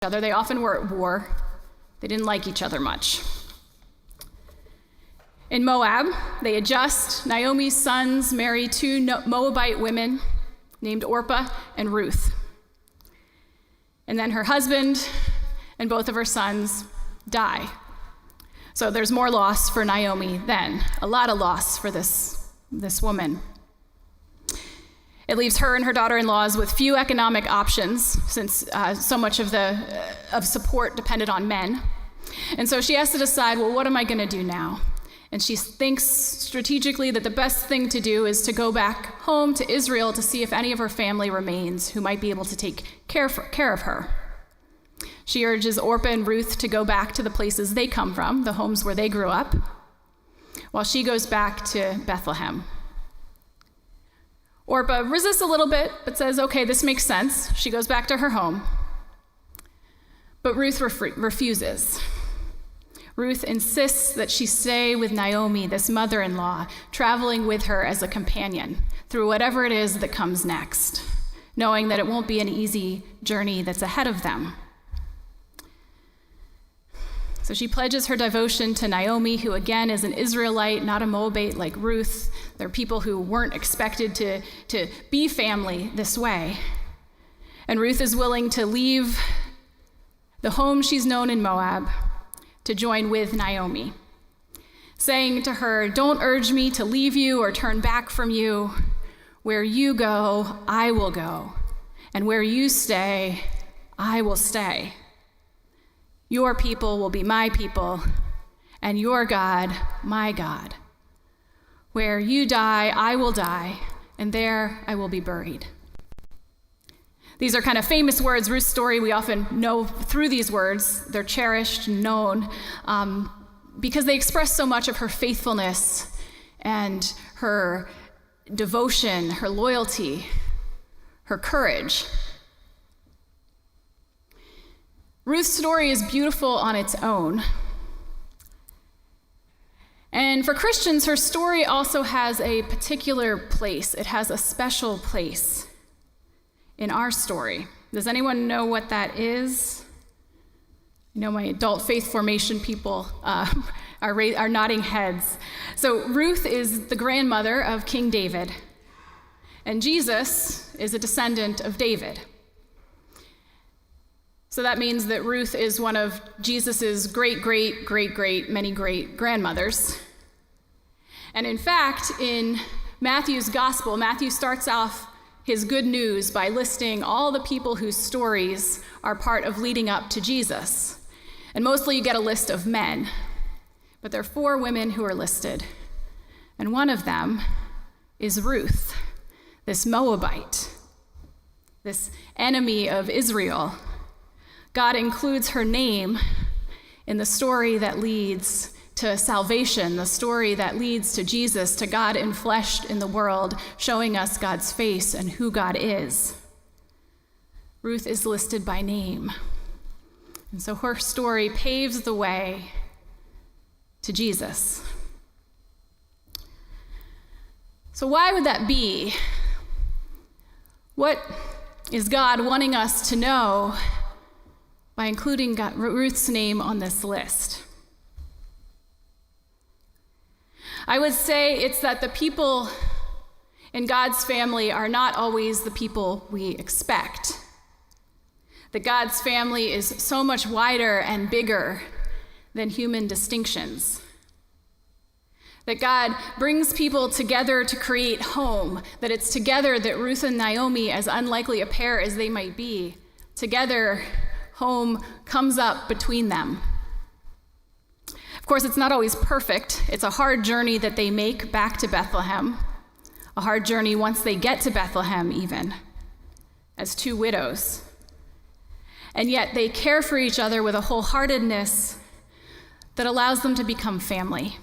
other. They often were at war. They didn't like each other much. In Moab, they adjust. Naomi's sons marry two Moabite women named Orpah and Ruth. And then her husband and both of her sons die. So there's more loss for Naomi then, a lot of loss for this woman. It leaves her and her daughter-in-laws with few economic options, since so much of support depended on men. And so she has to decide, well, what am I going to do now? And she thinks strategically that the best thing to do is to go back home to Israel to see if any of her family remains who might be able to take care of her. She urges Orpah and Ruth to go back to the places they come from, the homes where they grew up, while she goes back to Bethlehem. Orpah resists a little bit, but says, okay, this makes sense. She goes back to her home. But Ruth refuses. Ruth insists that she stay with Naomi, this mother-in-law, traveling with her as a companion through whatever it is that comes next, knowing that it won't be an easy journey that's ahead of them. So she pledges her devotion to Naomi, who again is an Israelite, not a Moabite like Ruth. They're people who weren't expected to be family this way. And Ruth is willing to leave the home she's known in Moab to join with Naomi, saying to her, don't urge me to leave you or turn back from you. Where you go, I will go. And where you stay, I will stay. Your people will be my people, and your God, my God. Where you die, I will die, and there I will be buried. These are kind of famous words. Ruth's story, we often know through these words. They're cherished and known because they express so much of her faithfulness and her devotion, her loyalty, her courage. Ruth's story is beautiful on its own. And for Christians, her story also has a particular place. It has a special place in our story. Does anyone know what that is? I know my adult faith formation people are nodding heads. So Ruth is the grandmother of King David, and Jesus is a descendant of David. So that means that Ruth is one of Jesus's great many great grandmothers. And in fact, in Matthew's gospel, Matthew starts off his good news by listing all the people whose stories are part of leading up to Jesus. And mostly you get a list of men, but there are 4 women who are listed. And one of them is Ruth, this Moabite, this enemy of Israel. God includes her name in the story that leads to salvation, the story that leads to Jesus, to God enfleshed in the world, showing us God's face and who God is. Ruth is listed by name. And so her story paves the way to Jesus. So why would that be? What is God wanting us to know by including Ruth's name on this list? I would say it's that the people in God's family are not always the people we expect. That God's family is so much wider and bigger than human distinctions. That God brings people together to create home, that it's together that Ruth and Naomi, as unlikely a pair as they might be, together home comes up between them. Of course, it's not always perfect. It's a hard journey that they make back to Bethlehem, a hard journey once they get to Bethlehem even, as 2 widows. And yet they care for each other with a wholeheartedness that allows them to become family.